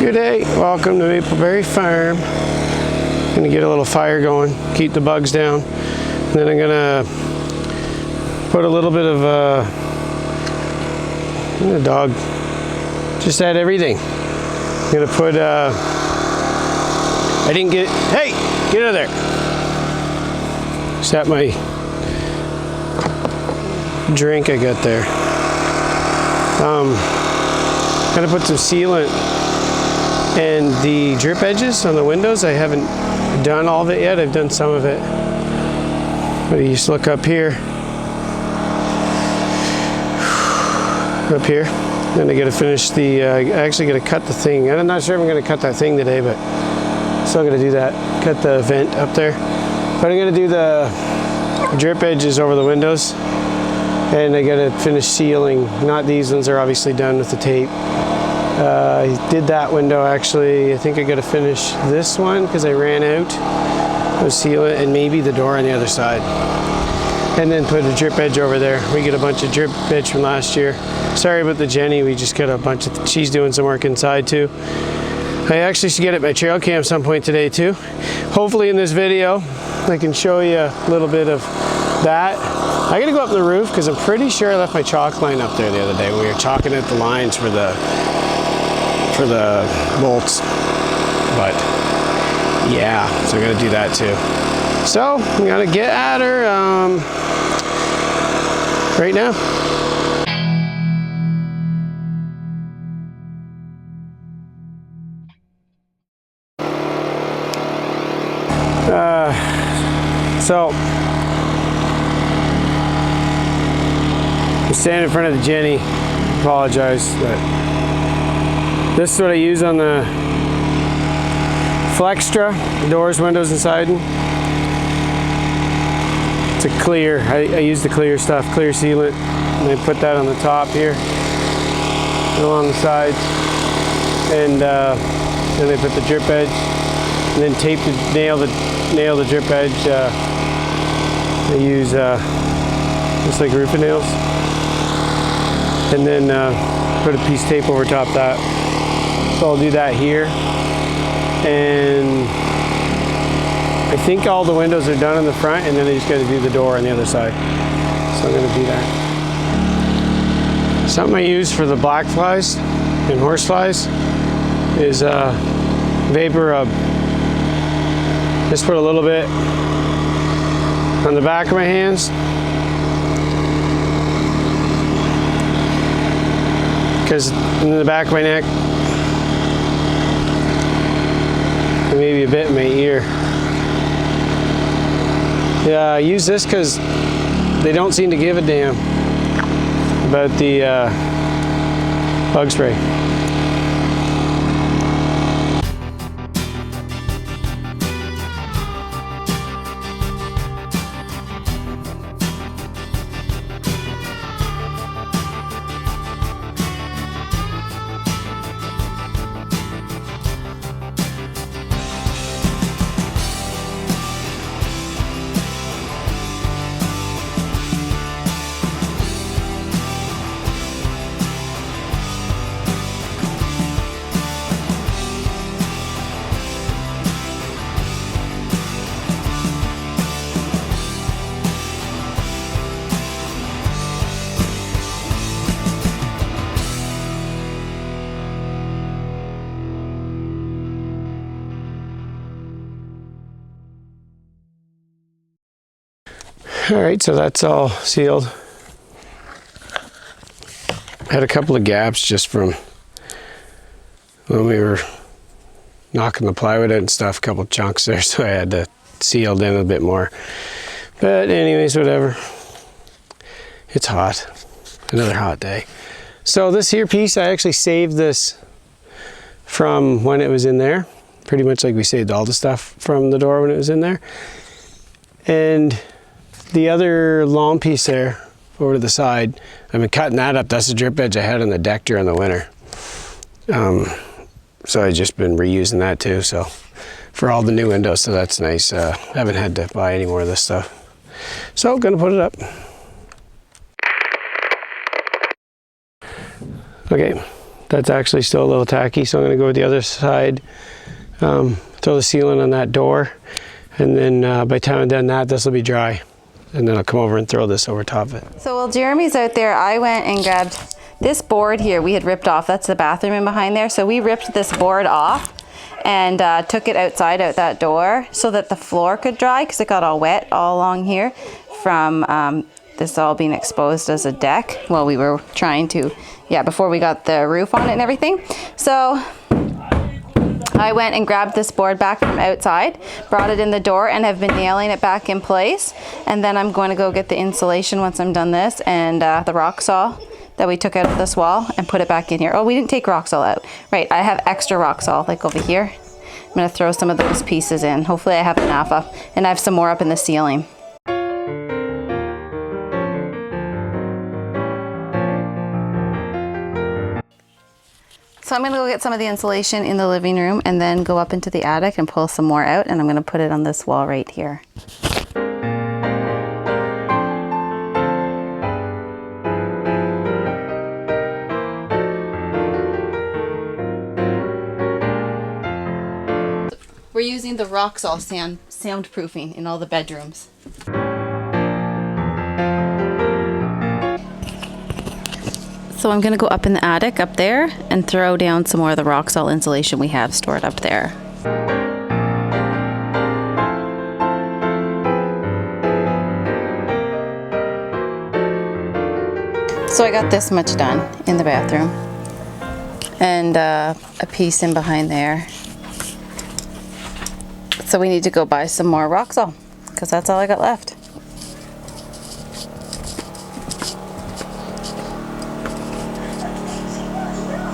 Good day, welcome to Mapleberry Farm. Gonna get a little fire going, keep the bugs down. And then I'm gonna put a little bit of the dog just had everything. I'm gonna put I didn't get, hey, get out of there. Just at my drink I got there. Gonna put some sealant and the drip edges on the windows. I haven't done all of it yet. I've done some of it. But you just look up here. Up here. Then I gotta finish the, I actually gotta cut the thing. I'm not sure if I'm gonna cut that thing today, but still gonna do that. Cut the vent up there. But I'm gonna do the drip edges over the windows. And I gotta finish sealing. Not these ones are obviously done with the tape. I did that window actually. I think I gotta finish this one because I ran out of sealant, and maybe the door on the other side. And then put a drip edge over there. We get a bunch of drip edge from last year. Sorry about the Jenny, we just got a bunch of, she's doing some work inside too. I actually should get at my trail cam some point today too. Hopefully in this video, I can show you a little bit of that. I gotta go up the roof because I'm pretty sure I left my chalk line up there the other day when we were chalking out the lines for the bolts. But yeah, so I'm gonna do that too. So I'm gonna get at her right now. So I'm standing in front of the Jenny. Apologize, but this is what I use on the Flextra, doors, windows, and siding. It's a clear. I use the clear stuff, clear sealant, and I put that on the top here, and along the sides, and then I put the drip edge, and then tape to nail the drip edge. I use just like roofing nails, and then put a piece of tape over top that. So I'll do that here, and I think all the windows are done in the front, and then I just got to do the door on the other side. So I'm going to do that. Something I use for the black flies and horse flies is vapor rub. Just put a little bit on the back of my hands. Because in the back of my neck, and maybe a bit in my ear. Yeah, I use this because they don't seem to give a damn about the bug spray. All right, so that's all sealed. Had a couple of gaps just from when we were knocking the plywood out and stuff, a couple chunks there, so I had to seal it in a bit more. But anyways, whatever. It's hot. Another hot day. So this here piece, I actually saved this from when it was in there. Pretty much like we saved all the stuff from the door when it was in there. And the other long piece there over to the side, I've been cutting that up. That's the drip edge I had on the deck during the winter. So I've just been reusing that too. So for all the new windows, so that's nice. Haven't had to buy any more of this stuff. So gonna put it up. Okay, that's actually still a little tacky, so I'm going to go with the other side, throw the sealant on that door, and then by the time I'm done that, this will be dry, and then I'll come over and throw this over top of it. So while Jeremy's out there, I went and grabbed this board here we had ripped off. That's the bathroom in behind there. So we ripped this board off and took it outside out that door so that the floor could dry, because it got all wet all along here from this all being exposed as a deck while we were trying to, before we got the roof on it and everything. So I went and grabbed this board back from outside, brought it in the door, and have been nailing it back in place. And then I'm going to go get the insulation once I'm done this, and the rock saw that we took out of this wall and put it back in here. Oh, we didn't take rock saw out. Right, I have extra rock saw like over here. I'm gonna throw some of those pieces in. Hopefully I have enough up, and I have some more up in the ceiling. So I'm gonna go get some of the insulation in the living room and then go up into the attic and pull some more out, and I'm gonna put it on this wall right here. We're using the Roxol soundproofing in all the bedrooms. So I'm gonna go up in the attic up there and throw down some more of the Roxol insulation we have stored up there. So I got this much done in the bathroom and a piece in behind there. So we need to go buy some more Roxol because that's all I got left.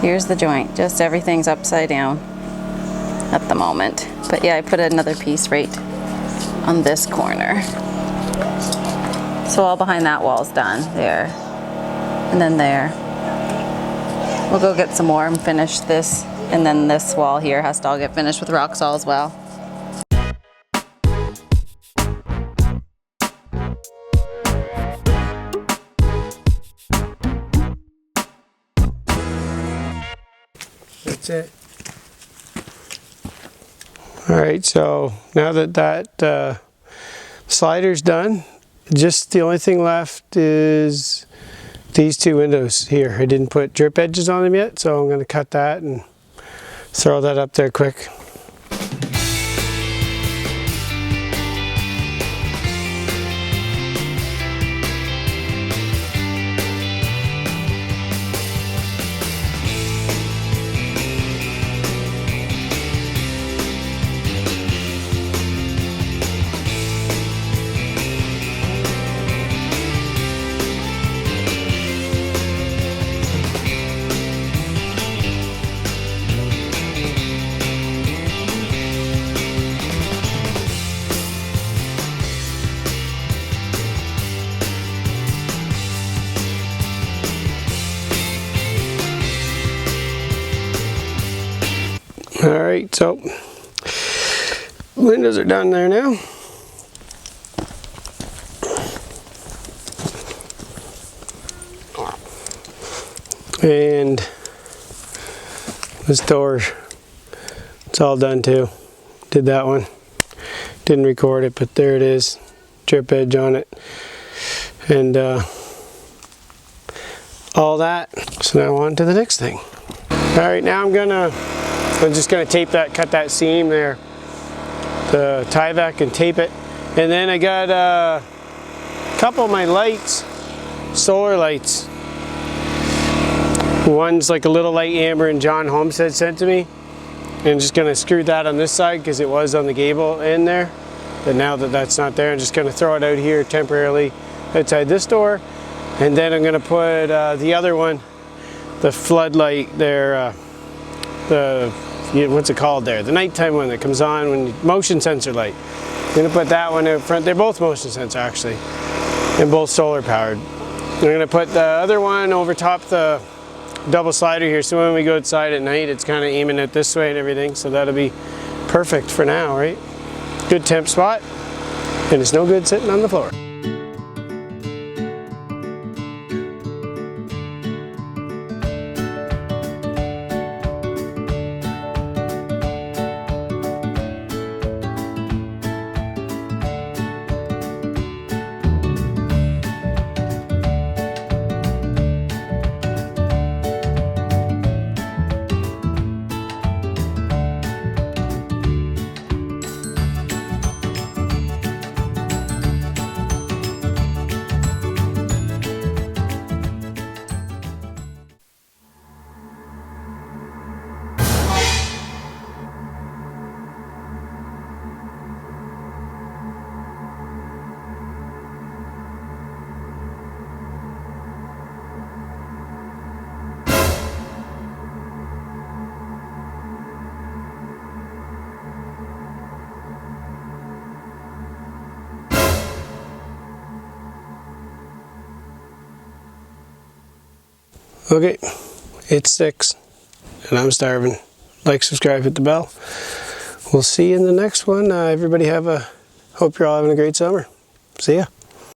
Here's the joint, just everything's upside down at the moment. But yeah, I put another piece right on this corner. So all behind that wall's done, there. And then there. We'll go get some more and finish this. And then this wall here has to all get finished with Roxol as well. That's it. All right, so now that that slider's done, just the only thing left is these two windows here. I didn't put drip edges on them yet, so I'm going to cut that and throw that up there quick. All right, so windows are done there now. And this door, it's all done too. Did that one. Didn't record it, but there it is. Drip edge on it. And all that. So now on to the next thing. All right, now I'm just gonna tape that, cut that seam there, the tie-back, and tape it. And then I got a couple of my lights, solar lights. One's like a little light Amber and John Homestead sent to me. And I'm just gonna screw that on this side because it was on the gable end there. But now that that's not there, I'm just gonna throw it out here temporarily outside this door. And then I'm gonna put the other one, the floodlight there, what's it called there? The nighttime one that comes on when motion sensor light. I'm gonna put that one out front. They're both motion sensor actually, and both solar powered. I'm gonna put the other one over top the double slider here, so when we go outside at night, it's kind of aiming it this way and everything. So that'll be perfect for now, right? Good temp spot, and it's no good sitting on the floor. Okay, it's 6 and I'm starving. Like, subscribe, hit the bell. We'll see you in the next one. Everybody hope you're all having a great summer. See ya.